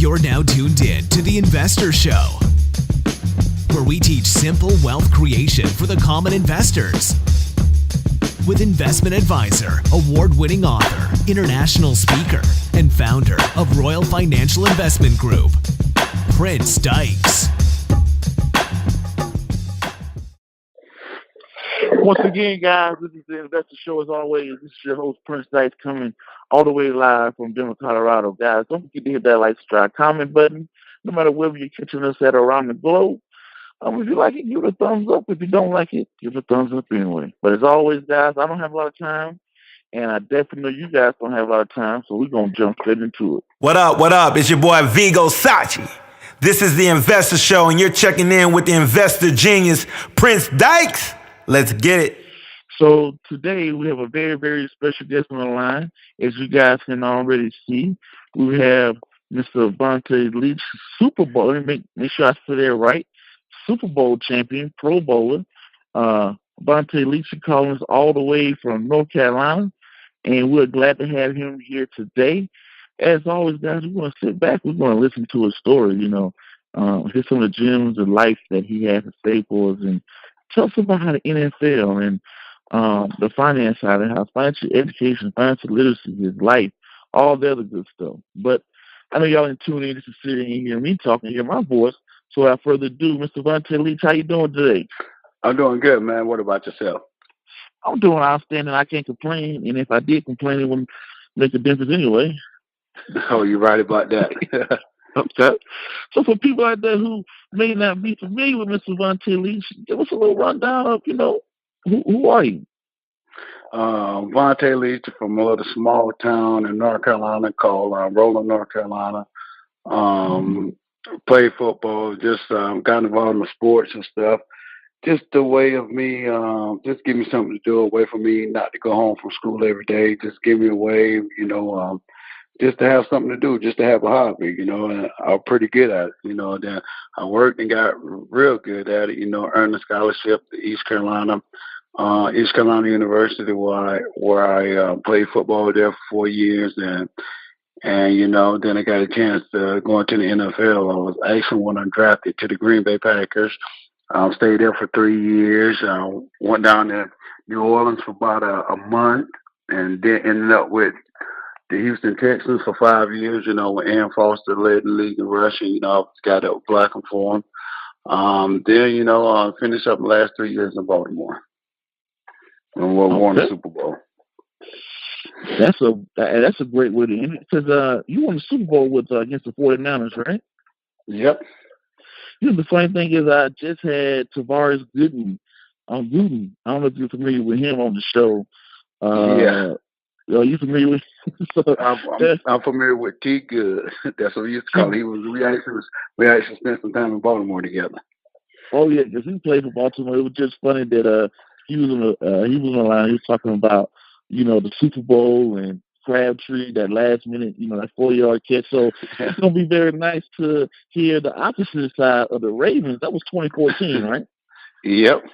You're now tuned in to The Investor Show, where we teach simple wealth creation for the common investors. With investment advisor, award-winning author, international speaker, and founder of Royal Financial Investment Group, Prince Dykes. Once again, guys, this is the Investor Show as always. This is your host, Prince Dykes, coming all the way live from Denver, Colorado. Guys, don't forget to hit that like, subscribe, comment button, no matter wherever you're catching us at around the globe. If you like it, give it a thumbs up. If you don't like it, give it a thumbs up anyway. But as always, guys, I don't have a lot of time, and I definitely know you guys don't have a lot of time, so we're going to jump straight into it. What up, what up? It's your boy, Vigo Sachi. This is the Investor Show, and you're checking in with the investor genius, Prince Dykes. Let's get it. So today we have a very, very special guest on the line. As you guys can already see, we have Mr. VONTA LEACH, SuperBowl. Let me make sure I say that right. SuperBowl champion, Pro Bowler. VONTA LEACH is calling us all the way from North Carolina, and we're glad to have him here today. As always, guys, we're going to sit back. We're going to listen to his story, hear some of the gems of life that he has to say for us, and tell us about how the NFL and the finance side and how financial education, financial literacy, his life, all the other good stuff. But I know y'all in tune in just to sit in and hear me talk and hear my voice. So without further ado, Mr. VONTA LEACH, how you doing today? I'm doing good, man. What about yourself? I'm doing outstanding. I can't complain. And if I did complain, it wouldn't make a difference anyway. Oh, you're right about that. Okay. So for people out there who may not be familiar with Mr. VONTA LEACH, give us a little rundown of, who are you? VONTA LEACH from a little small town in North Carolina called Roland, North Carolina. Played football, just got involved in the sports and stuff. Just a way of me, just give me something to do, away from me, not to go home from school every day. Just give me a way, just to have something to do, just to have a hobby, and I'm pretty good at it, Then I worked and got real good at it, earned a scholarship to East Carolina University, where I played football there for 4 years, and then I got a chance to go into the NFL. I was actually when I drafted to the Green Bay Packers. Stayed there for 3 years. Went down to New Orleans for about a month, and then ended up with the Houston Texans for 5 years, when Aaron Foster led the league in rushing. I got up blocking for him. Then, I finished up the last 3 years in Baltimore. And we won the Super Bowl. That's a great way to end it, because you won the Super Bowl with against the 49ers, right? Yep. The funny thing is, I just had Tavares Gooden. I don't know if you're familiar with him on the show. Yeah. Are you familiar with him? So, I'm familiar with T. Good. That's what we used to call him. We actually spent some time in Baltimore together. Oh yeah, because he played for Baltimore. It was just funny that he was on the line. He was talking about the Super Bowl and Crabtree, that last minute, that 4-yard catch. So it's going to be very nice to hear the opposite side of the Ravens. That was 2014, right? Yep.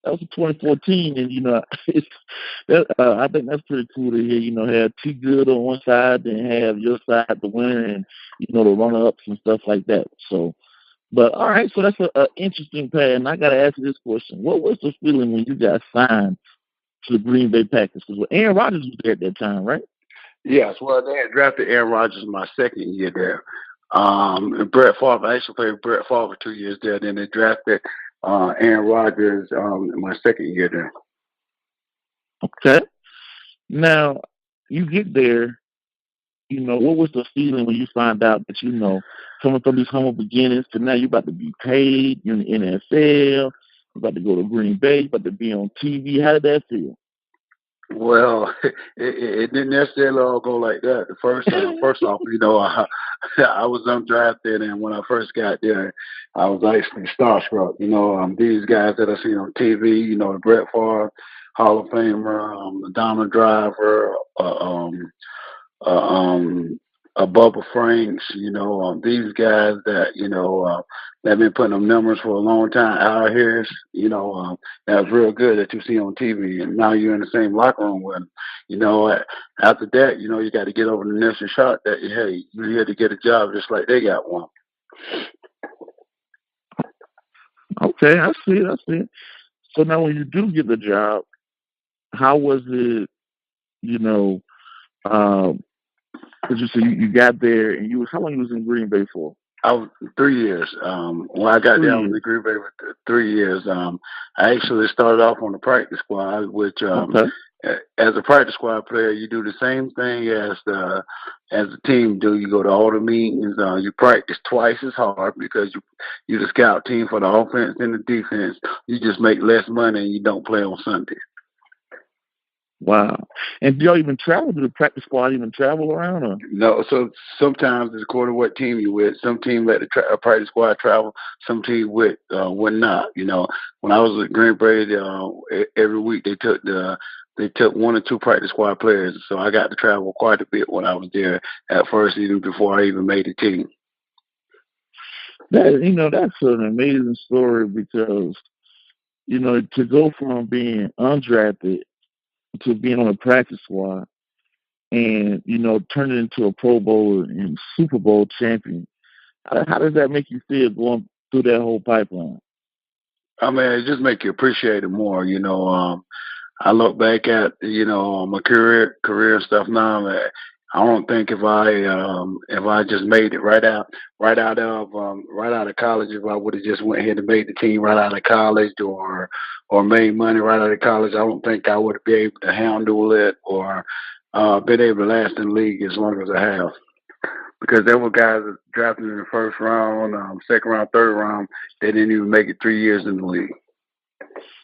That was 2014, and I think that's pretty cool to hear. Have T Good on one side, then have your side the winner, and the runner-ups and stuff like that. So, but all right, so that's an interesting path. And I got to ask you this question: what was the feeling when you got signed to the Green Bay Packers? Because Aaron Rodgers was there at that time, right? Yes. Well, they had drafted Aaron Rodgers my second year there. And Brett Favre, I actually played with Brett Favre for 2 years there. Then they drafted Aaron Rodgers in my second year there. Okay. Now, you get there, what was the feeling when you find out that, coming from these humble beginnings to now you're about to be paid, you're in the NFL, you're about to go to Green Bay, you're about to be on TV. How did that feel? Well, it didn't necessarily all go like that. First off, I was undrafted, and when I first got there, I was actually starstruck. These guys that I seen on TV, the Brett Favre, Hall of Famer, the Donald Driver, Bubba Franks, these guys that, that have been putting up numbers for a long time. Al Harris, that's real good that you see on TV, and now you're in the same locker room with them. After that, you got to get over the initial shock that, hey, you're here to get a job just like they got one. Okay, I see it. So now when you do get the job, how was it, because you said you got there and how long you was in Green Bay for? I was 3 years. When I got there, I was in Green Bay for 3 years. I actually started off on the practice squad, which as a practice squad player, you do the same thing as the team do. You go to all the meetings. You practice twice as hard because you the scout team for the offense and the defense. You just make less money and you don't play on Sunday. Wow. And do y'all even travel? Do the practice squad even travel around? Or? No, so sometimes it's according to what team you're with. Some team let the practice squad travel. Some team would not. When I was at Green Bay, every week they took 1 or 2 practice squad players. So I got to travel quite a bit when I was there at first, even before I even made the team. That's an amazing story because, to go from being undrafted to being on a practice squad and, turn it into a Pro Bowl and SuperBowl champion. How does that make you feel going through that whole pipeline? I mean, it just make you appreciate it more. I look back at, my career and stuff now. I don't think if I just made it right out of college, if I would have just went ahead and made the team right out of college or made money right out of college, I don't think I would have been able to handle it or been able to last in the league as long as I have. Because there were guys that drafted in the first round, second round, third round, they didn't even make it 3 years in the league.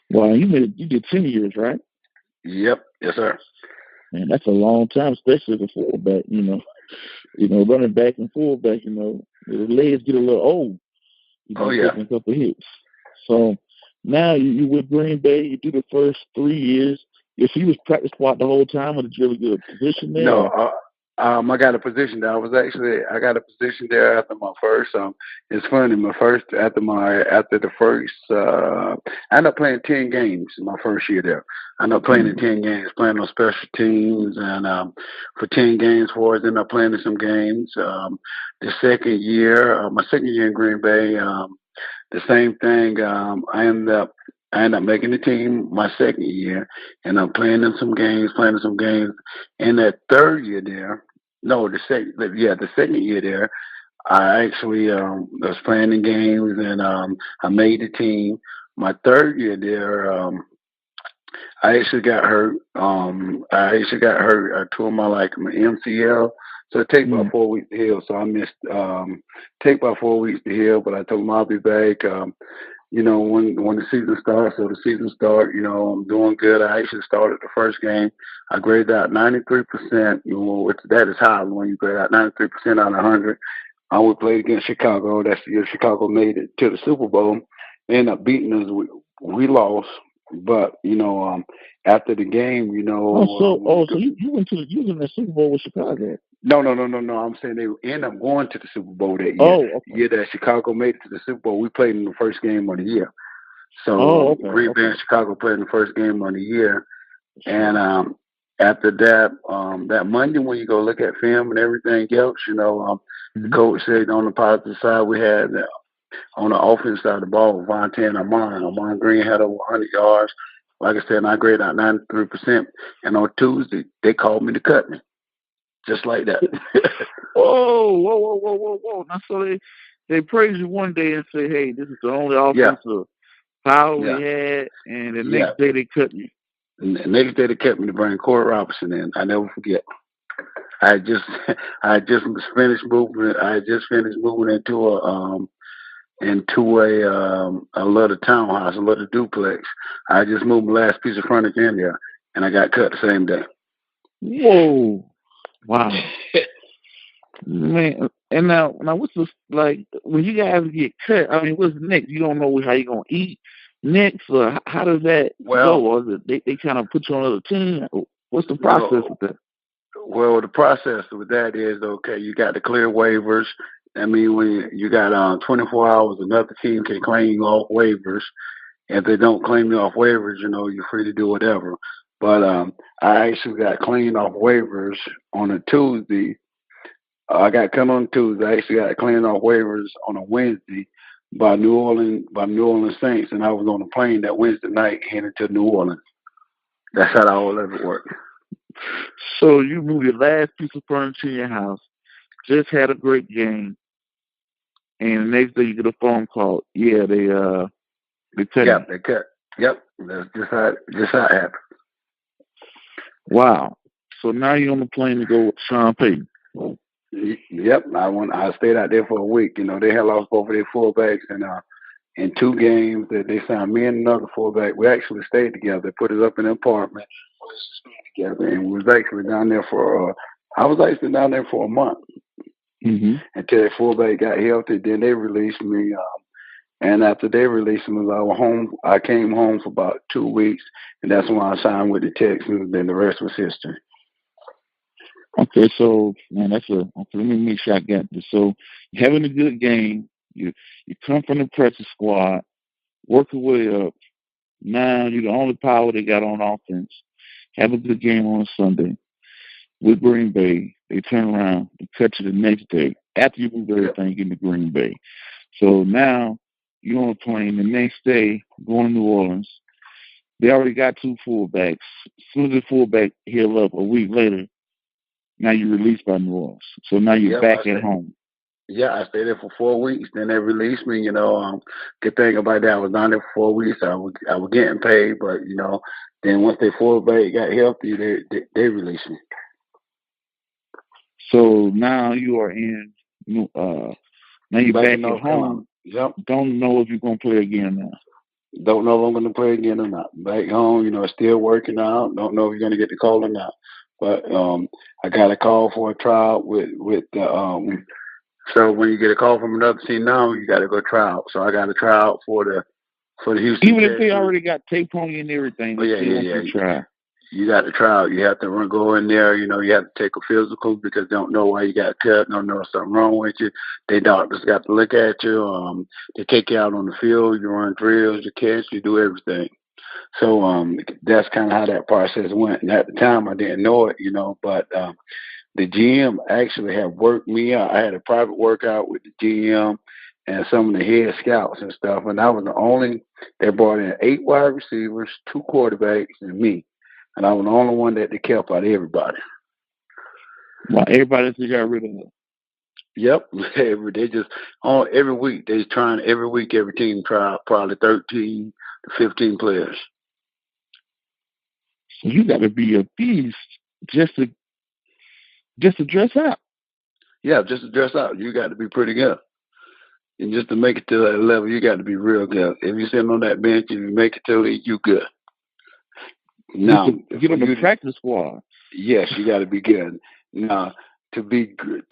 Well, you did 10 years, right? Yep. Yes, sir. Man, that's a long time, especially as a fullback, running back and fullback, the legs get a little old. Taking a couple of hits. So now you with Green Bay, you do the first 3 years. If you was practice squad the whole time, or did you ever get a position there? No, I got a position there. I got a position there after my first. It's funny. After the first, I ended up playing 10 games in my first year there. I ended up playing in 10 games, playing on special teams, and for 10 games for us, ended up playing in some games. The second year, my second year in Green Bay, the same thing. I ended up making the team my second year, and I'm playing in some games. And that third year there, the second year there, I actually was playing in games, and I made the team. My third year there, I actually got hurt. I tore my MCL. So it takes about 4 weeks to heal. So I missed take about 4 weeks to heal, but I told them I'll be back. When the season starts, I'm doing good. I actually started the first game. I graded out 93%, that is high when you grade out 93% out of 100. I would play against Chicago. That's the year Chicago made it to the Super Bowl. They ended up beating us. We lost. But, after the game, so you was in the Super Bowl with Chicago? No. I'm saying they end up going to the Super Bowl that year. Oh, okay. The year that Chicago made it to the Super Bowl, we played in the first game of the year. So Green Bay and Chicago played in the first game of the year. And after that, that Monday when you go look at film and everything else, the coach said on the positive side we had on the offense side of the ball, VONTA and Armand Green had over 100 yards. Like I said, I graded out 93%. And on Tuesday, they called me to cut me. Just like that. Whoa. Now, so they praise you one day and say, hey, this is the only offensive power we had. And the next day they cut you. And the next day they cut me to bring Corey Robinson in. I never forget. I just finished moving into a little townhouse, a little duplex. I just moved the last piece of furniture in there, and I got cut the same day. Whoa! Wow, man. And now what's this like when you guys get cut? I mean, what's next? You don't know how you're gonna eat next, or how does that go? Or is it they kind of put you on another team? What's the process with that? Well, the process with that is okay. You got to clear waivers. I mean, when you got 24 hours, another team can claim you off waivers. If they don't claim you off waivers, you're free to do whatever. But I actually got cleaned off waivers on a Tuesday. I got cut on Tuesday. I actually got cleaned off waivers on a Wednesday by New Orleans Saints, and I was on a plane that Wednesday night headed to New Orleans. That's how all of it worked. So you moved your last piece of furniture in your house, just had a great game, and the next day you get a phone call. Yeah, they cut. Yep, they cut. Yep, that's just how it happened. Wow. So now you're on the plane to go with Sean Payton. Yep, I stayed out there for a week. They had lost both of their fullbacks, and in 2 games that they signed me and another fullback. We actually stayed together. They put us up in an apartment. We stayed together, and we was actually down there for. I was actually down there for a month until their fullback got healthy. Then they released me. And after they released me, I came home for about 2 weeks, and that's when I signed with the Texans. Then the rest was history. Okay, so man, okay, let me make sure I got this. So you're having a good game. You come from the practice squad, work your way up. Now you're the only power they got on offense. Have a good game on a Sunday with Green Bay. They turn around and cut you the next day after you move everything into Green Bay. So now you're on a plane the next day going to New Orleans. They already got 2 fullbacks. As soon as the fullback heal up a week later, now you're released by New Orleans. So now you're back at home. Yeah, I stayed there for 4 weeks. Then they released me. Good thing about that, I was down there for 4 weeks. I was getting paid, but then once they fullback got healthy, they released me. So now you are in. Now you're back at home. Yep. Don't know if you're gonna play again now. Don't know if I'm going to play again or not. Back home, still working out. Don't know if you're going to get the call or not. But I got a call for a tryout with so when you get a call from another team now, you got to go try out. So I got a tryout for the Houston. Even if they already got tape on you and everything, yeah. You got to try out. You have to go in there. You have to take a physical because they don't know why you got cut. Don't know if something wrong with you. They doctors got to look at you. They take you out on the field. You run drills. You catch. You do everything. So that's kind of how that process went. And at the time, I didn't know it, but the GM actually had worked me out. I had a private workout with the GM and some of the head scouts and stuff. And I was the only, they brought in 8 wide receivers, 2 quarterbacks, and me. And I was the only one that they kept out of everybody. Well, everybody else they got rid of them. Yep. They just, every week, every team try out probably 13 to 15 players. So you got to be a beast just to dress out. Yeah, just to dress out. You got to be pretty good. And just to make it to that level, you got to be real good. If you're sitting on that bench and you make it to it, you good. Now, get on the practice squad. Yes, you got to be good. Now, to be a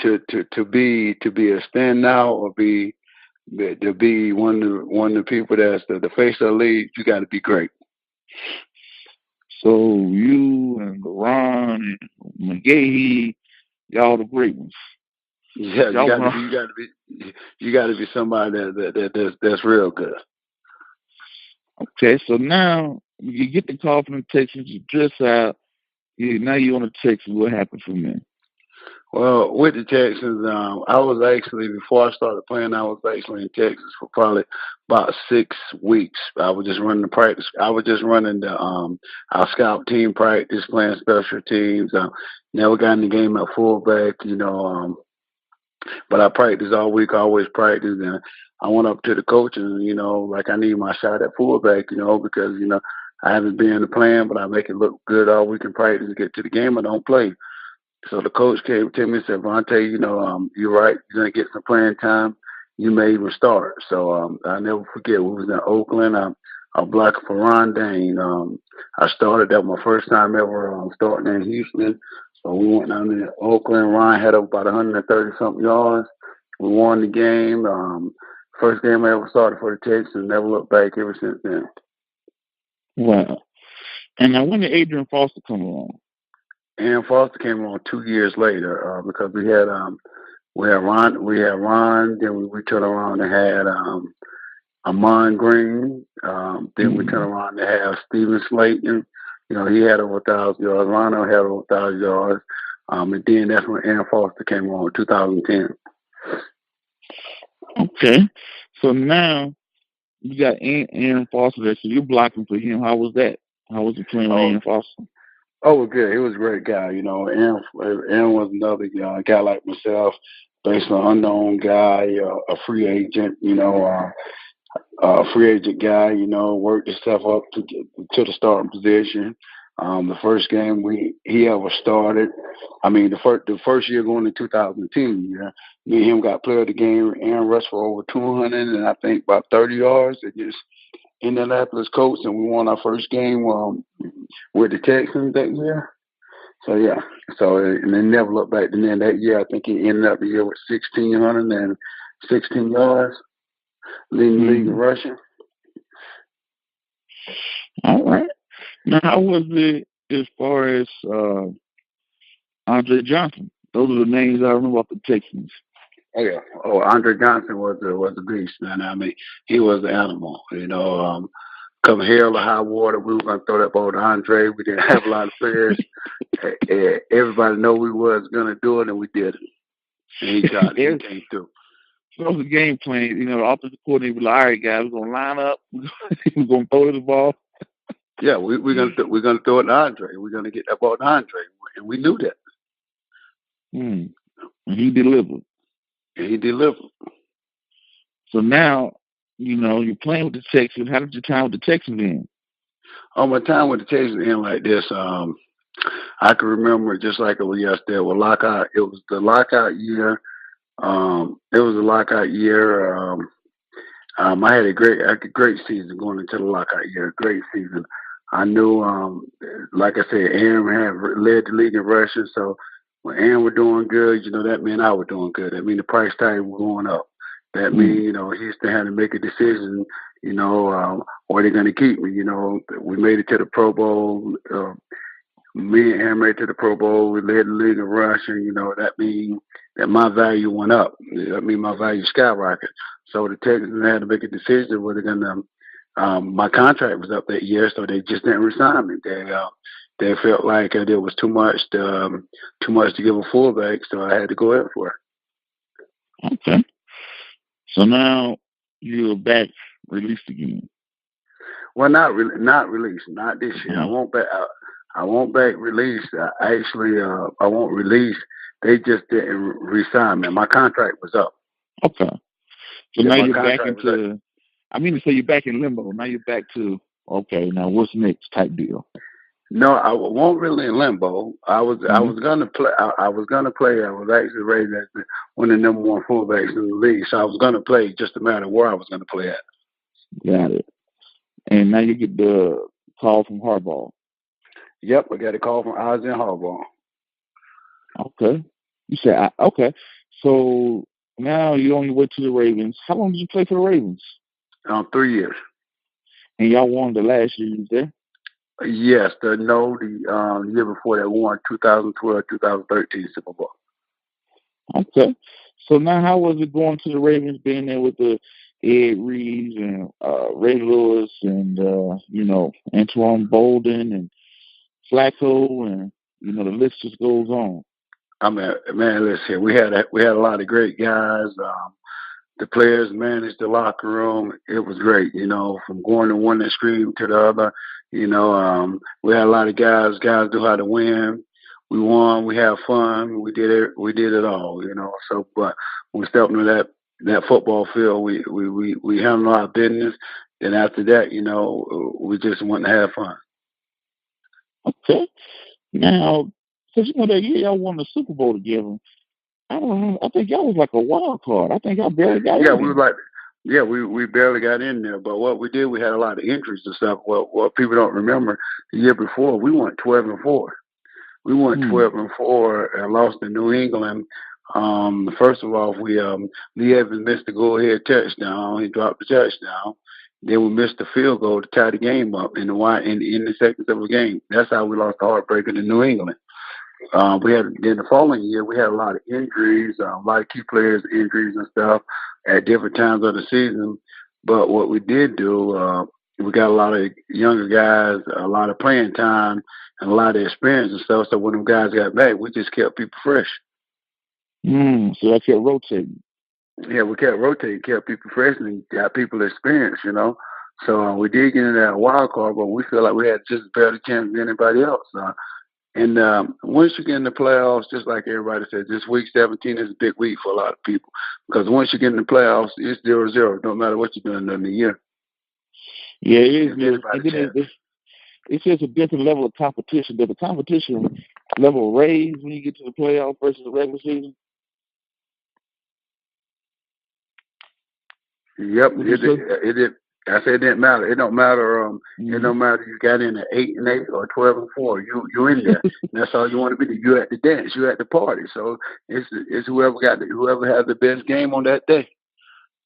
standout or to be one of the people that's the face of the league, you got to be great. So you and Ron and McGahee, y'all the great ones. Yeah, you got to be somebody that's real good. Okay, so now you get the call from the Texans, you dress out. Now you're on the Texans. What happened from there? Well, with the Texans, I was actually, before I started playing, I was actually in Texas for probably about 6 weeks. I was just running the practice. I was just running the our scout team practice, playing special teams. Never got in the game at fullback, but I practiced all week, always practiced. And I went up to the coach and, like I need my shot at fullback, because, I haven't been in the plan, but I make it look good all week in practice to get to the game. I don't play. So the coach came to me and said, Vontae, you're right. You're going to get some playing time. You may even start. So I'll never forget. We was in Oakland. I was blocking for Ron Dane. I started. That was my first time ever starting in Houston. So we went down to Oakland. Ron had about 130-something yards. We won the game. First game I ever started for the Texans. Never looked back ever since then. Wow. And now when did Adrian Foster come along? Aaron Foster came on 2 years later because we had Ron, then we turned around and had Amon Green. Then we turned around and have Steven Slayton. He had over 1,000 yards. Rondo had over 1,000 yards. And then that's when Aaron Foster came on in 2010. Okay. So now you got Aaron Foster there, so you're blocking for him. How was that? How was it playing with Aaron Foster? Oh, well, good. He was a great guy. Aaron was another guy like myself, basically an unknown guy, a free agent, a free agent guy, worked himself up to the starting position. The first game he ever started, the first year going to 2010, me and him got player of the game. Aaron rushed for over 200 and I think about 30 yards against Indianapolis Colts, and we won our first game with the Texans that year. So yeah, and then never looked back. And then that year, I think he ended up the year with 1,616 yards, leading the league in rushing. All right. Now, how was it as far as Andre Johnson? Those are the names I remember off the Texans. Oh yeah. Oh, Andre Johnson was a beast, man. He was an animal. Come hell or high water, we were gonna throw that ball to Andre. We didn't have a lot of players. Everybody know we was gonna do it, and we did it. And he got it. He came through. So that was the game plan. The offensive coordinator was like, "All right, guys, we're gonna line up. We're gonna throw the ball." Yeah, we're gonna throw it to Andre. We're gonna get that ball to Andre, and we knew that. And he delivered. So now, you're playing with the Texans. How did your time with the Texans end? Oh, my time with the Texans ended like this. I can remember it just like it was yesterday. It was the lockout year. I had a great season going into the lockout year. Great season. I knew, like I said, Aaron had led the league in rushing. So when Aaron was doing good, that meant I was doing good. That mean the price tag was going up. That means, he still had to make a decision, or they're going to keep me. We made it to the Pro Bowl. Me and Aaron made it to the Pro Bowl. We led the league in rushing. That means that my value went up. That means my value skyrocketed. So the Texans had to make a decision whether they're going to, my contract was up that year, so they just didn't resign me. They felt like there was too much to give a fullback, so I had to go in for it. Okay. So now you're back released again. Well, not released, not this year. I won't back released. I won't release. They just didn't resign me. My contract was up. Okay. So now you're back into. I mean to say you're back in limbo. Now you're back to okay. Now what's next type deal. No, I won't really in limbo. I was gonna play. I was gonna play. I was actually rated as one of the number one fullbacks in the league, so I was gonna play. Just a matter of where I was gonna play at. Got it. And now you get the call from Harbaugh. Yep, I got a call from Ozzie and Harbaugh. Okay. You said okay. So now you're on your way to the Ravens. How long did you play for the Ravens? 3 years. And y'all won the last year you was there? Yes, the year before that, we won 2012, 2013 Super Bowl. Okay. So now how was it going to the Ravens, being there with the Ed Reeves and Ray Lewis and, Antoine Bolden and Flacco and, the list just goes on. Man, listen, we had a lot of great guys. The players managed the locker room. It was great, from going to one extreme to the other. We had a lot of guys. Guys knew how to win. We won. We had fun. We did it. We did it all. So, but when we stepped into that football field, we handled our business. Then after that, we just went to have fun. Okay. Now, because that year y'all won the Super Bowl together. I don't know. I think y'all was like a wild card. I think y'all barely got in. We barely got in there. But what we did, we had a lot of injuries and stuff. What people don't remember, the year before, we went 12-4. We went 12-4 and lost to New England. First of all, Lee Evans missed the go-ahead touchdown. He dropped the touchdown. Then we missed the field goal to tie the game up in the seconds of the game. That's how we lost the heartbreaker to New England. Then the following year we had a lot of injuries, a lot of key players injuries and stuff at different times of the season. But what we did do, we got a lot of younger guys, a lot of playing time, and a lot of experience and stuff. So when them guys got back, we just kept people fresh. So I kept rotating. Yeah, we kept rotating, kept people fresh, and got people experience. So we did get in that wild card, but we feel like we had just as better chance than anybody else. And once you get in the playoffs, just like everybody said, this week 17 is a big week for a lot of people because once you get in the playoffs, it's 0-0. No matter what you're doing in the year. Yeah, it is. It's just a different level of competition. Does the competition level raise when you get to the playoffs versus the regular season? Yep, it did. I said it didn't matter. It don't matter. It don't matter if you got in at 8-8 or 12-4. You in there. That's all you want to be. You at the dance. You at the party. So it's whoever has the best game on that day.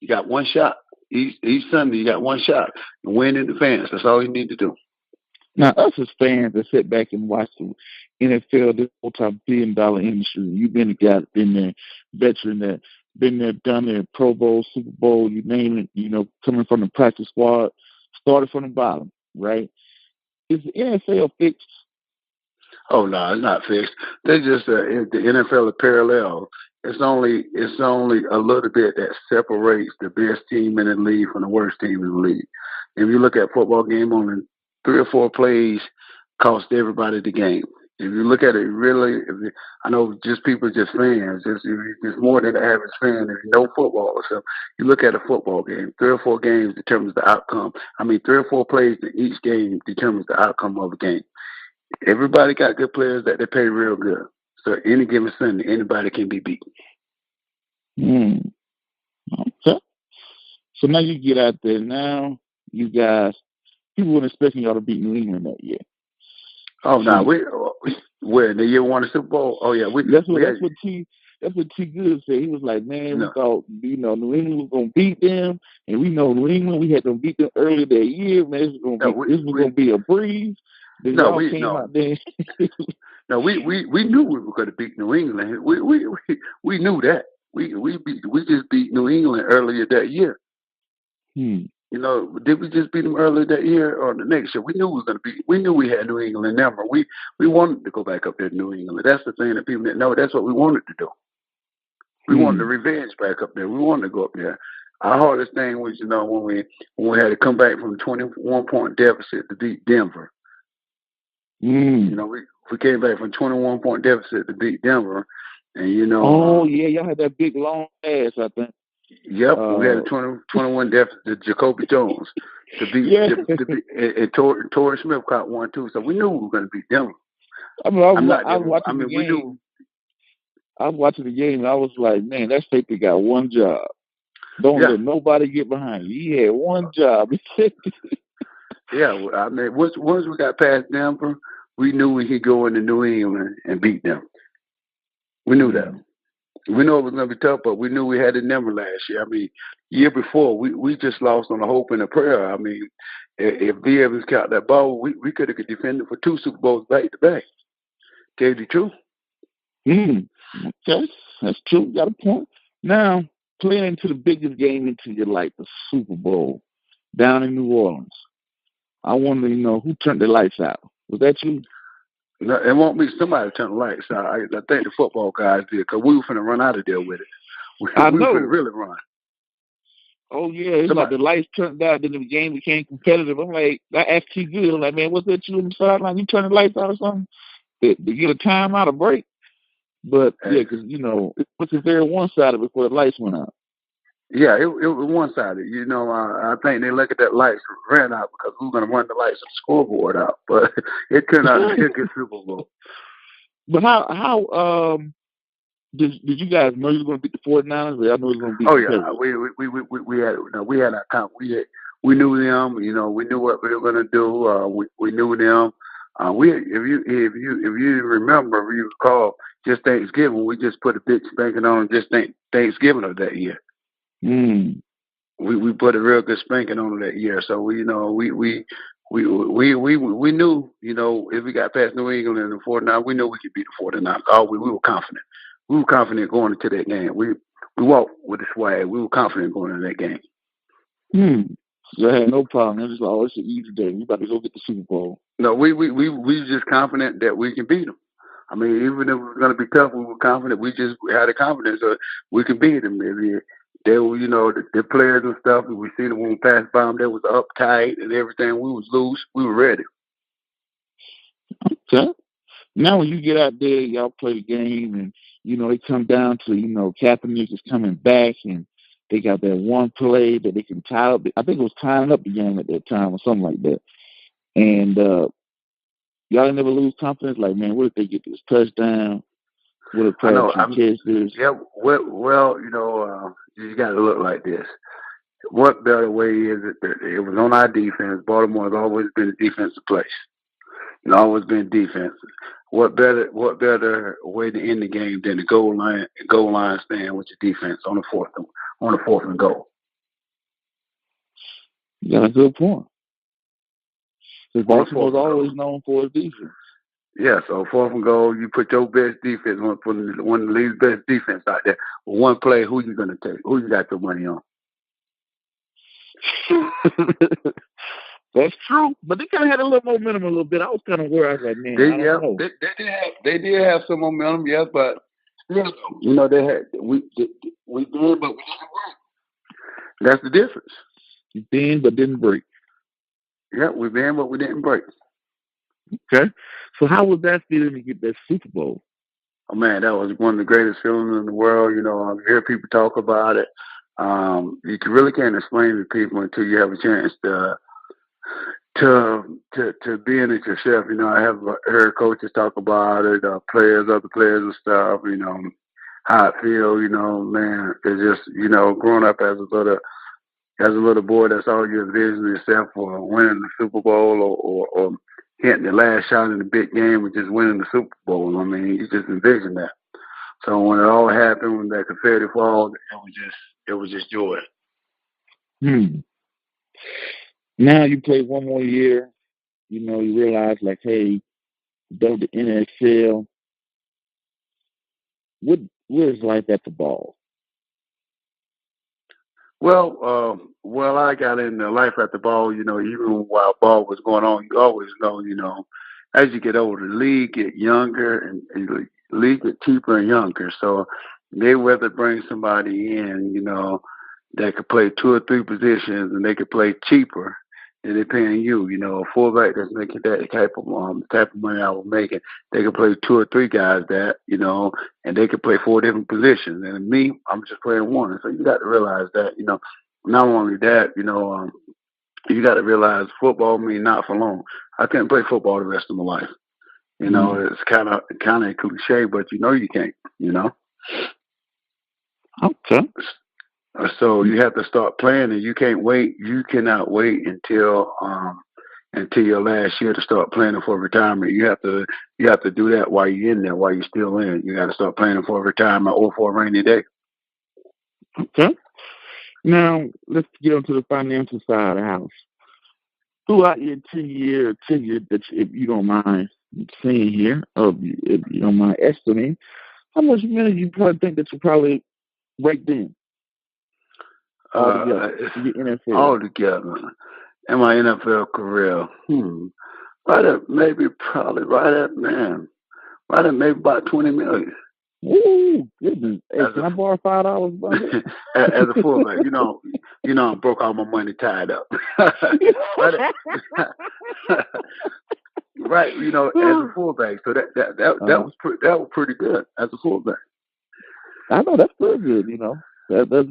You got one shot. Each Sunday you got one shot. And win in advance. That's all you need to do. Now, us as fans that sit back and watch the NFL, this multi-billion-dollar industry, you've been a guy that's been there, veteran that been there, done there, Pro Bowl, Super Bowl, you name it, coming from the practice squad, started from the bottom, right? Is the NFL fixed? Oh, no, it's not fixed. They just, the NFL is parallel. It's only a little bit that separates the best team in the league from the worst team in the league. If you look at football game, only 3 or 4 plays cost everybody the game. If you look at it, really, I know just people, just fans, it's more than the average fan. If you know football or something, you look at a football game, 3 or 4 games determines the outcome. 3 or 4 plays in each game determines the outcome of a game. Everybody got good players that they pay real good. So any given Sunday, anybody can be beaten. Okay. So now you get out there. Now you guys, people weren't expecting y'all to beat New England that year. Oh no, where the year won the Super Bowl? Oh yeah, that's what T Good said. He was like, man, we thought New England was gonna beat them, and we know New England. We had to beat them earlier that year. Man, this was gonna be a breeze. We knew we were going to beat New England. We knew that. We just beat New England earlier that year. Did we just beat them earlier that year or the next year? We knew we were going to beat. We knew we had New England number. We wanted to go back up there to New England. That's the thing that people didn't know. That's what we wanted to do. We wanted the revenge back up there. We wanted to go up there. Our hardest thing was, when we had to come back from 21-point deficit to beat Denver. We came back from 21-point deficit to beat Denver, and Oh yeah, y'all had that big long pass, I think. Yep, we had a 21 deficit to Jacoby Jones to beat. And Torrey Smith caught one too, so we knew we were going to beat Denver. I was watching the game. I was watching the game, and I was like, man, that safety got one job. Don't let nobody get behind you. He had one job. Yeah, once we got past Denver, we knew we could go into New England and beat them. We knew that. We knew it was going to be tough, but we knew we had it Denver last year. Year before, we just lost on a hope and a prayer. If V. Evans caught that ball, we could have defended for 2 Super Bowls back to back. Tell you the truth. Okay, that's true. You got a point. Now, playing into the biggest game into your life, the Super Bowl, down in New Orleans. I wonder, who turned the lights out? Was that you? No, it won't be somebody turn the lights out. I think the football guys did, because we were finna run out of there with it. We were finna really run. Oh, yeah. It's like the lights turned out, then the game became competitive. I'm like, I asked T Good, I'm like, man, what's that you on the sideline? You turn the lights out or something? To get a timeout, a break? But, yeah, because, it was very one-sided before the lights went out. Yeah, it was one-sided. I think they looked at that lights ran out because we were going to run the lights on the scoreboard out. But it turned out to be a good Super Bowl. But how did you guys know you were going to beat the 49ers? Or y'all know you were going to beat the we had our count. We knew them. We knew what we were going to do. We knew them. If you remember, if you recall, just Thanksgiving, we just put a big spanking on just Thanksgiving of that year. We put a real good spanking on that year. So we we knew, if we got past New England and the 49, we knew we could beat the 49. Oh, we were confident. We were confident going into that game. We walked with the swag. We were confident going into that game. So I had no problem. It was always an easy day. We about to go get the Super Bowl. No, we were just confident that we can beat them. I mean, even if it was going to be tough, we were confident. We just had the confidence that we could beat them. They were, the players and stuff. We seen them when we passed by them. They was uptight and everything. We was loose. We were ready. Okay. Now when you get out there, y'all play the game, and they come down to Kaepernick is coming back, and they got that one play that they can tie up. I think it was tying up the game at that time or something like that. And y'all never lose confidence. Like, man, what if they get this touchdown? What if they catch this? Yeah. Well, you got to look like this. What better way is it that it was on our defense? Baltimore has always been a defensive place. It's always been defense. What better way to end the game than the goal line stand with your defense on the fourth and goal? Yeah, that's a good point. Because Baltimore's always known for its defense. Yeah, so fourth and goal, you put your best defense, one of the league's best defense out there. One play, who you gonna take? Who you got your money on? That's true, but they kind of had a little momentum a little bit. I was kind of worried. I was like, man, I don't know. They did have some momentum, yes, but still, they had we did, but we didn't break. That's the difference. You bend but didn't break. Yeah, we bend but we didn't break. Okay, so how was that feeling to get that Super Bowl? Oh man, that was one of the greatest feelings in the world. I hear people talk about it. You really can't explain to people until you have a chance to be in it yourself. I have heard coaches talk about it, other players and stuff. How it feel. Man, it's just growing up as a little boy. That's all you envision yourself for, winning the Super Bowl or hitting the last shot in the big game or just winning the Super Bowl. I mean, you just envision that. So when it all happened, when that confetti fall, it was just joy. Now you play one more year. You realize, like, hey, go to the NFL. Where's life at the ball? Well, I got into life at the ball. Even while ball was going on, you always know. As you get older, the league get younger and the league get cheaper and younger. So they rather bring somebody in, that could play 2 or 3 positions and they could play cheaper than they're paying you. A fullback that's making that type of money I was making, they could play 2 or 3 guys that, and they could play 4 different positions. And me, I'm just playing one. So you got to realize that, not only that, you got to realize football means not for long. I couldn't play football the rest of my life. It's kind of a cliche, but you can't. Okay. So you have to start playing, and you can't wait. You cannot wait until your last year to start planning for retirement. You have to do that while you're in there, while you're still in. You got to start planning for retirement or for a rainy day. Okay. Now let's get onto the financial side of the house. Throughout your 10-year tenure, that if you don't mind saying here, or if you don't mind estimating, how much money you probably think that you probably raked in? Altogether in my NFL career, right at maybe about 20 million. Ooh, goodness! Hey, can I borrow $5? As a fullback, I broke all my money tied up. Right, as a fullback. So that was pretty good as a fullback. I know that's pretty good. That's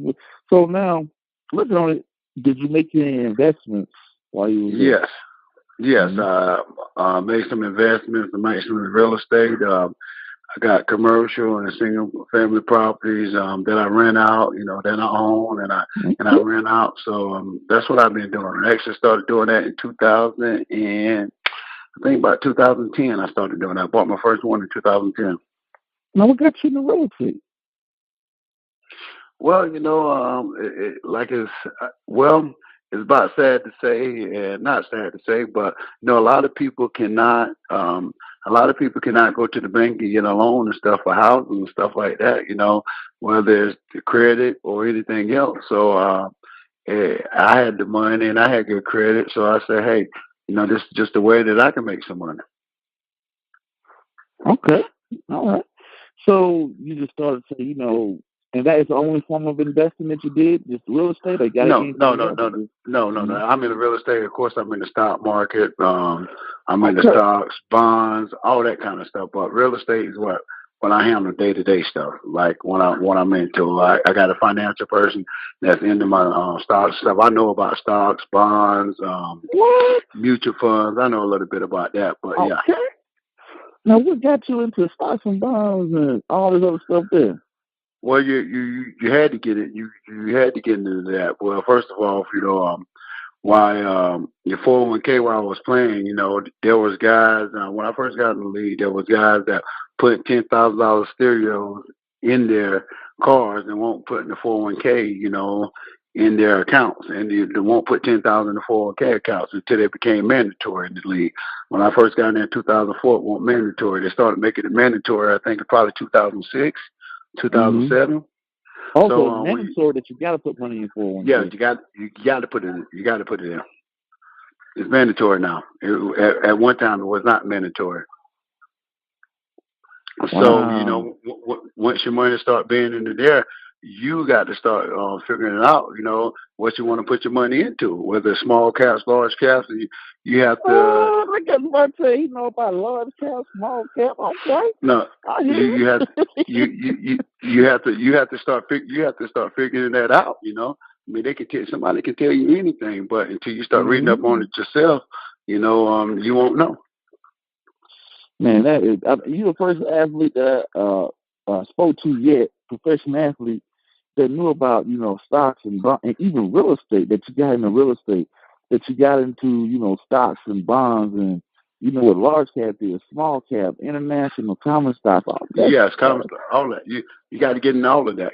so. Now, looking on it, did you make any investments while you were there? Yes. I made some investments. I made some real estate. I got commercial and single family properties that I rent out. That I own and I rent out. So that's what I've been doing. I actually started doing that in 2000 and I think about 2010. I started doing that. I bought my first one in 2010. Now, what got you in the real estate? Well, it's about sad to say, and not sad to say, but a lot of people cannot. A lot of people cannot go to the bank and get a loan and stuff for housing and stuff like that. Whether it's the credit or anything else. So I had the money and I had good credit, so I said, hey, this is just a way that I can make some money. Okay, all right. So you just started to, and that is the only form of investing that you did, just real estate? Or you got No. Mm-hmm. I'm in the real estate. Of course, I'm in the stock market. I'm in the stocks, bonds, all that kind of stuff. But real estate is what I handle day-to-day stuff. Like what I'm into. I got a financial person that's into my stock stuff. I know about stocks, bonds, mutual funds. I know a little bit about that. But yeah. Now, what got you into stocks and bonds and all this other stuff there? Well, you had to get it. You had to get into that. Well, first of all, why your 401k while I was playing, there was guys when I first got in the league, there was guys that put $10,000 stereos in their cars and won't put in the 401k, in their accounts, and they won't put 10,000 in the 401k accounts until they became mandatory in the league. When I first got in there in 2004, it wasn't mandatory. They started making it mandatory, I think, probably 2006, 2007. Mm-hmm. Also, it's mandatory that you got to put money in 401k. Yeah, you got to put it in. You got to put it in. It's mandatory now. At one time, it was not mandatory. Wow. So, once your money start being into there, you got to start figuring it out, what you want to put your money into, whether it's small caps, large caps. You have to. I got to say, about large cap, small cap. Okay. No, you have to start figuring that out. I mean, somebody can tell you anything, but until you start reading up on it yourself, you won't know. Man, you're the first athlete that I spoke to yet, professional athlete, that knew about, stocks and even real estate, that you got into real estate, that you got into, stocks and bonds and, what large cap is, small cap, international, common stock, all that. Yes, common stock, all that. You got to get in all of that,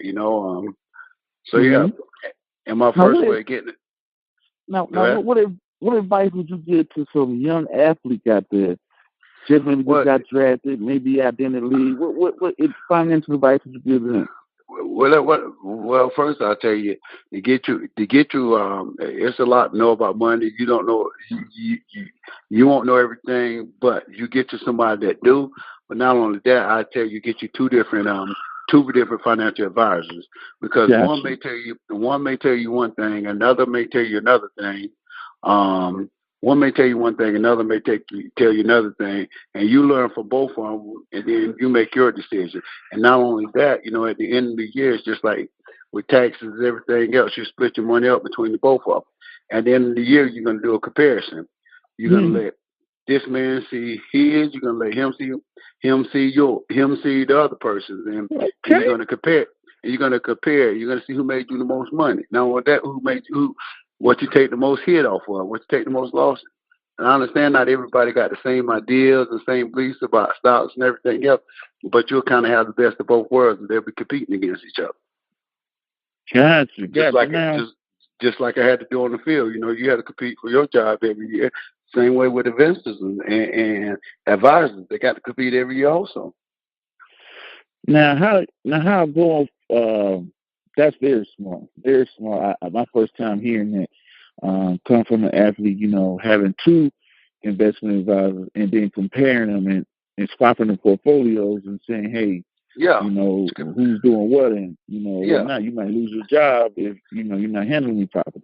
So, yeah. And my first way of getting it. Now, what advice would you give to some young athlete out there? Just maybe just got drafted, maybe out in the league. What financial advice would you give them? Well, first I'll tell you to get you. It's a lot to know about money. You don't know. You won't know everything, but you get to somebody that do. But not only that, I tell you, get you two different financial advisors, because one may tell you one thing, another may tell you another thing. One may tell you one thing, another may tell you another thing, and you learn from both of them, and then you make your decision. And not only that, at the end of the year, it's just like with taxes and everything else, you split your money up between the both of them. At the end of the year, you're going to do a comparison. You're going to let this man see his, you're going to let him see the other person's, and you're going to compare. You're going to see who made you the most money. Now, with that, what you take the most hit off of, what you take the most loss. And I understand not everybody got the same ideas and same beliefs about stocks and everything else, but you'll kind of have the best of both worlds, and they'll be competing against each other. Gotcha. Just like I had to do on the field. You had to compete for your job every year. Same way with investors and advisors. They got to compete every year also. Now how going? That's very smart. Very smart. My first time hearing that come from an athlete, having two investment advisors and then comparing them and swapping the portfolios and saying, hey, who's doing what, and now you might lose your job if you're not handling it properly.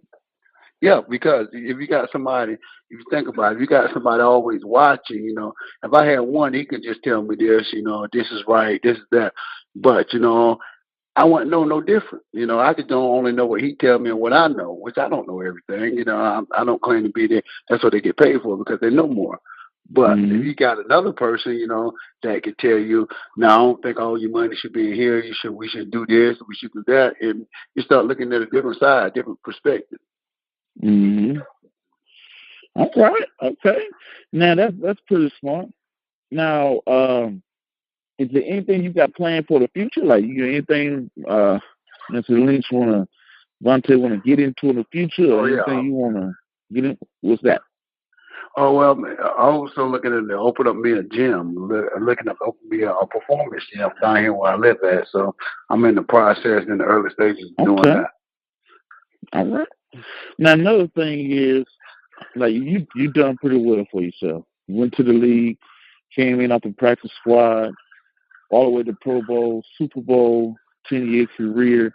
Yeah, because if you got somebody, if you think about it, if you got somebody always watching, if I had one, he could just tell me this, this is right, this is that. But, I wouldn't know no different. I could only know what he tell me and what I know, which I don't know everything. I don't claim to be there. That's what they get paid for, because they know more. But if you got another person, that could tell you, no, I don't think all your money should be in here. We should do this, we should do that, and you start looking at a different side, different perspective. Mm-hmm. All right. Okay. Now that's pretty smart. Now, is there anything you got planned for the future? Like, anything Mr. Lynch want to Vontae want to get into in the future, or Oh yeah. anything you want to get in? What's that? Oh well, I also looking at open up me a gym, looking to open me a performance gym down here where I live at. So I'm in the process, in the early stages of doing Okay. that. All right. Now another thing is, like you done pretty well for yourself. You went to the league, came in off the practice squad, all the way to Pro Bowl, Super Bowl, 10-year career.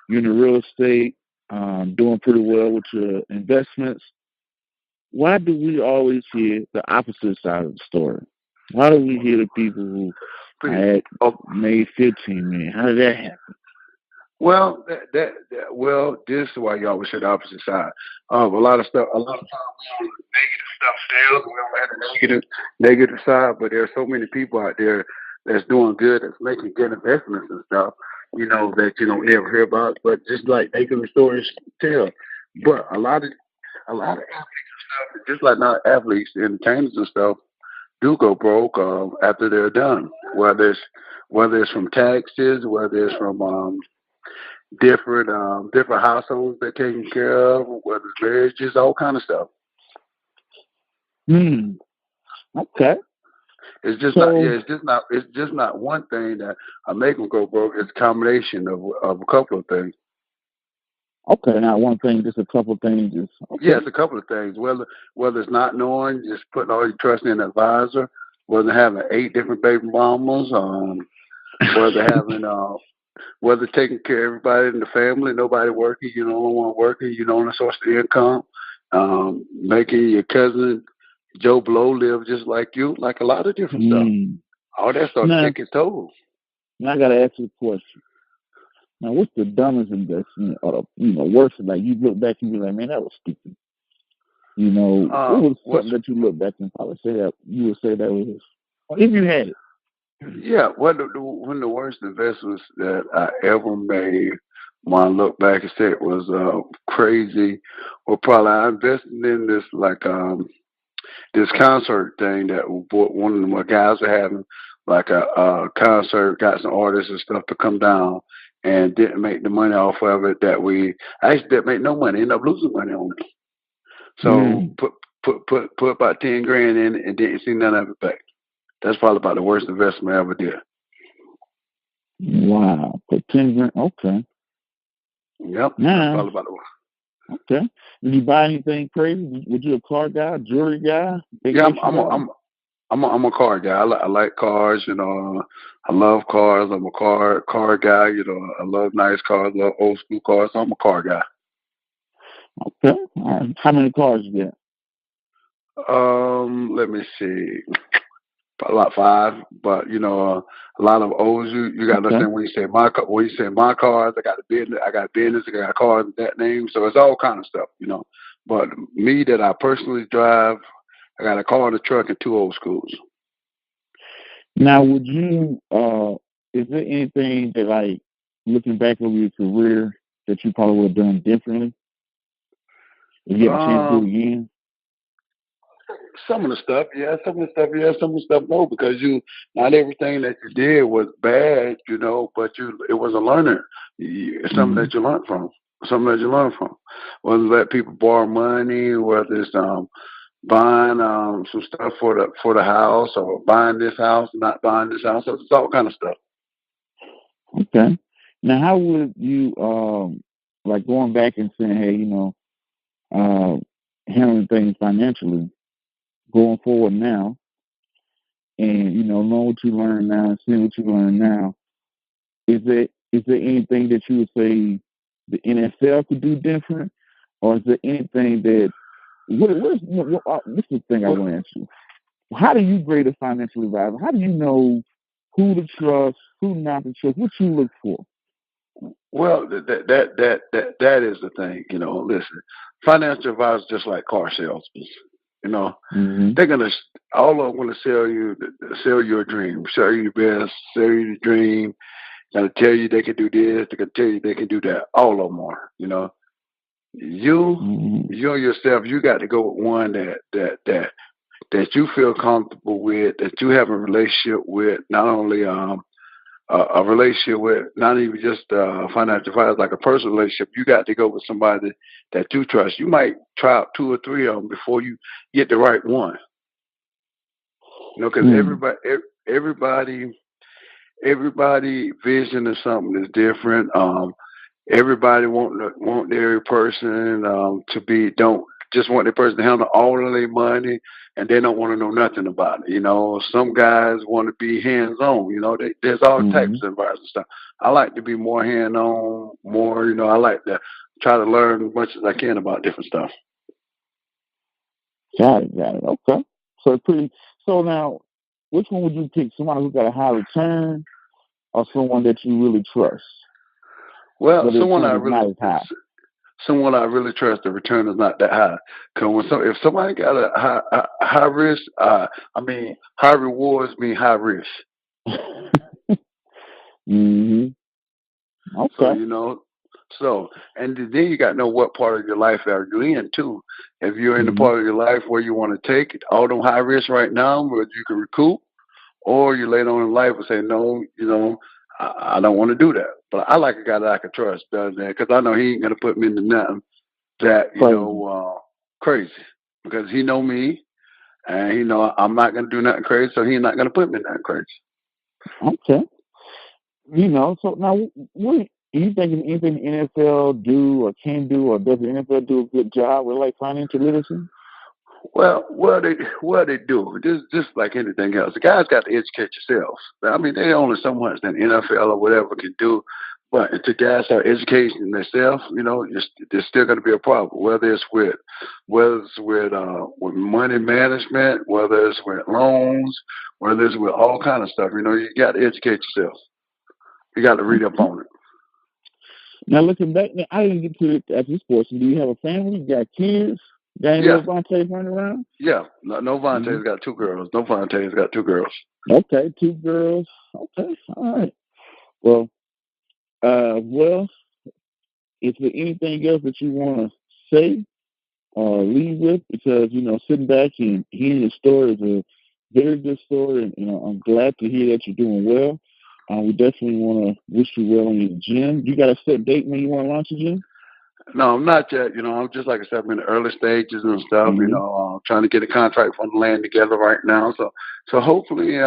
You're in the real estate, doing pretty well with your investments. Why do we always hear the opposite side of the story? Why do we hear the people who had made 15 million? How did that happen? Well, well, this is why you always hear the opposite side. A lot of stuff. A lot of times we on the negative stuff sales. We don't have the negative side, but there's so many people out there that's doing good, that's making good investments and stuff. That you don't ever hear about, but just like negative stories tell. But a lot of athletes and stuff, just like not athletes, entertainers and stuff, do go broke after they're done. Whether it's from taxes, whether it's from different households they're taking care of, whether it's marriages, all kind of stuff. Okay. It's just not one thing that make them go broke. It's a combination of a couple of things. Okay, now one thing, just a couple of things. Okay. Yeah, it's a couple of things. Whether it's not knowing, just putting all your trust in an advisor, whether having 8 different baby mamas, whether taking care of everybody in the family, nobody working, you the only one working, you the only source of income, making your cousin Joe Blow live just like you, like a lot of different stuff. All that stuff take its toll. Now I gotta ask you a question. Now, what's the dumbest investment, or worst? Like you look back and be like, man, that was stupid. What was something that you look back and probably say that you would say that was, or if you had it? Yeah, one of the worst investments that I ever made, when I look back and say it was crazy, or probably I invested in this this concert thing that one of my guys were having, like a concert, got some artists and stuff to come down, and didn't make the money off of it. Actually didn't make no money, ended up losing money on it. So put about 10 grand in it and didn't see none of it back. That's probably about the worst investment I ever did. Wow, put 10 grand. Okay. Yep. That's probably about the worst. Okay. Did you buy anything crazy? Was you a car guy, jewelry guy? Yeah, I'm a car guy. I like cars. I love cars. I'm a car guy. I love nice cars. Love old school cars. So I'm a car guy. Okay. All right. How many cars you get? Let me see. About 5, but a lot of O's. You got to understand when you say my cars. I got a business. I got cars with that name. So it's all kind of stuff. But me, that I personally drive, I got a car and a truck and 2 old schools. Now, would you? Is there anything that, like, looking back over your career, that you probably would have done differently? If you had a chance to do it again? Some of the stuff, yeah. Some of the stuff, no, because not everything that you did was bad, but it was a learner. Something that you learned from. Whether let people borrow money, whether it's buying some stuff for the house, or buying this house, not buying this house. It's all kind of stuff. Okay. Now, how would you like going back and saying, hey, handling things financially, going forward now, and knowing what you learn now and seeing what you learn now, is there anything that you would say the NFL could do different, or is there anything that this is the thing I want to ask you? How do you grade a financial advisor? How do you know who to trust, who not to trust? What you look for? Well, that is the thing. Listen, financial advisors just like car salesmen. They're gonna all of them want to sell you a dream, sell you the best, sell you the dream. Gonna tell you they can do this, they can tell you they can do that. All of them are, You yourself, you got to go with one that you feel comfortable with, that you have a relationship with, not only a relationship with not even just financial advisor, like a personal relationship. You got to go with somebody that you trust. You might try out 2 or 3 of them before you get the right one. Because everybody vision of something is different. Everybody want their person to be don't just want their person to handle all of their money, and they don't want to know nothing about it. Some guys want to be hands on. There's all types of advice and stuff. I like to be more hand on, more. I like to try to learn as much as I can about different stuff. Got it. Okay. So now, which one would you pick? Somebody who got a high return, or someone that you really trust? Well, someone I really trust, the return is not that high. Because if somebody got a high risk, high rewards mean high risk. Okay. So and then you got to know what part of your life are you in too. If you're in the part of your life where you want to take all them high risks right now, where you can recoup, or you later on in life and say no, I don't want to do that. But I like a guy that I can trust does that, because I know he ain't gonna put me into nothing that crazy, because he know me and he know I'm not gonna do nothing crazy, so he's not gonna put me in nothing crazy. Okay. So now, what do you think anything the NFL do or can do, or does the NFL do a good job with like financial literacy? Well, they do. Just like anything else, the guys got to educate yourselves. They only so much that NFL or whatever can do, but if the guys are educating themselves, there's still going to be a problem. Whether it's with money management, whether it's with loans, whether it's with all kind of stuff. You got to educate yourself. You got to read up on it. Now, looking back, I didn't get to it at this portion. Do you have a family? You got kids? Got any Vontae's running around? Yeah. No Vontae's got 2 girls. No Vontae's got 2 girls. Okay, 2 girls. Okay, all right. Well, is there anything else that you want to say or leave with? Because, sitting back and hearing your story is a very good story, and, I'm glad to hear that you're doing well. We definitely want to wish you well in your gym. You got a set date when you want to launch a gym? No, I'm not yet. I'm just, like I said, I'm in the early stages and stuff. Trying to get a contract for the land together right now. So hopefully,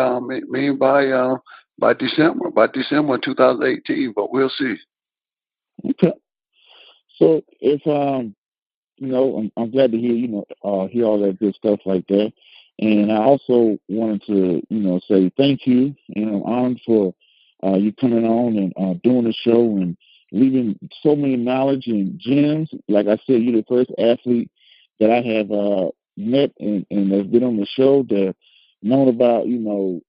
by December 2018. But we'll see. Okay. So if I'm glad to hear hear all that good stuff like that, and I also wanted to say thank you. I'm honored for you coming on and doing the show and leaving so many knowledge and gems. Like I said, you're the first athlete that I have met and that's been on the show that known about known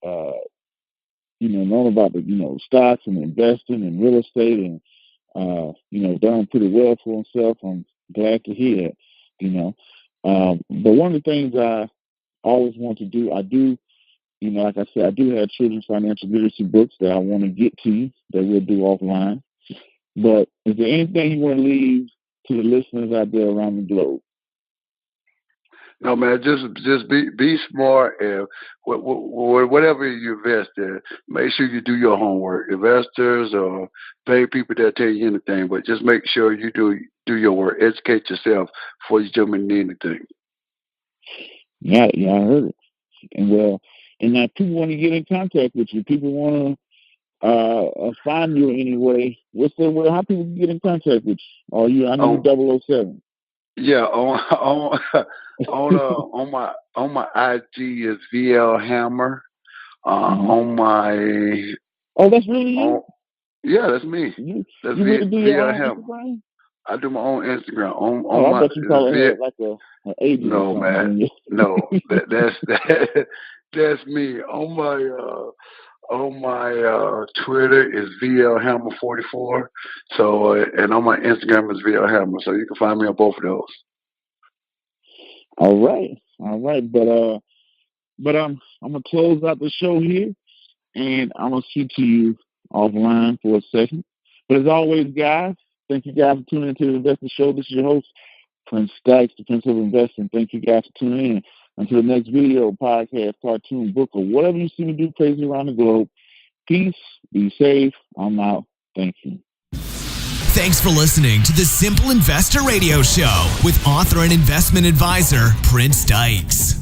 about the stocks and investing and real estate and done pretty well for himself. I'm glad to hear it. But one of the things I always want to do, I do. Like I said, I do have children's financial literacy books that I want to get to you that we'll do offline. But is there anything you want to leave to the listeners out there around the globe? No, man, just be smart, and whatever you invest in, make sure you do your homework. Investors or pay people that tell you anything, but just make sure you do your work. Educate yourself before you jump into anything. Yeah, I heard it. And now people want to get in contact with you. People want to find you in any way. How people can get in contact with you? Or I know you're 007. Yeah, on my IG is VL Hammer. On my that's really you. That's me. That's you really do your VL Hammer. Instagram? I do my own Instagram. I bet you probably have like an agent. No, man. No, that's me. On my Twitter is VL Hammer 44. So and on my Instagram is VL Hammer. So you can find me on both of those. All right. But I'm gonna close out the show here, and I'm gonna speak to you offline for a second. But as always, guys, thank you guys for tuning into the Investor Show. This is your host, Prince Dykes, the Prince of Investing. Thank you guys for tuning in. Until the next video, podcast, cartoon, book, or whatever you see me do crazy around the globe, Peace. Be safe. I'm out. Thank you. Thanks for listening to the Simple Investor Radio Show with author and investment advisor, Prince Dykes.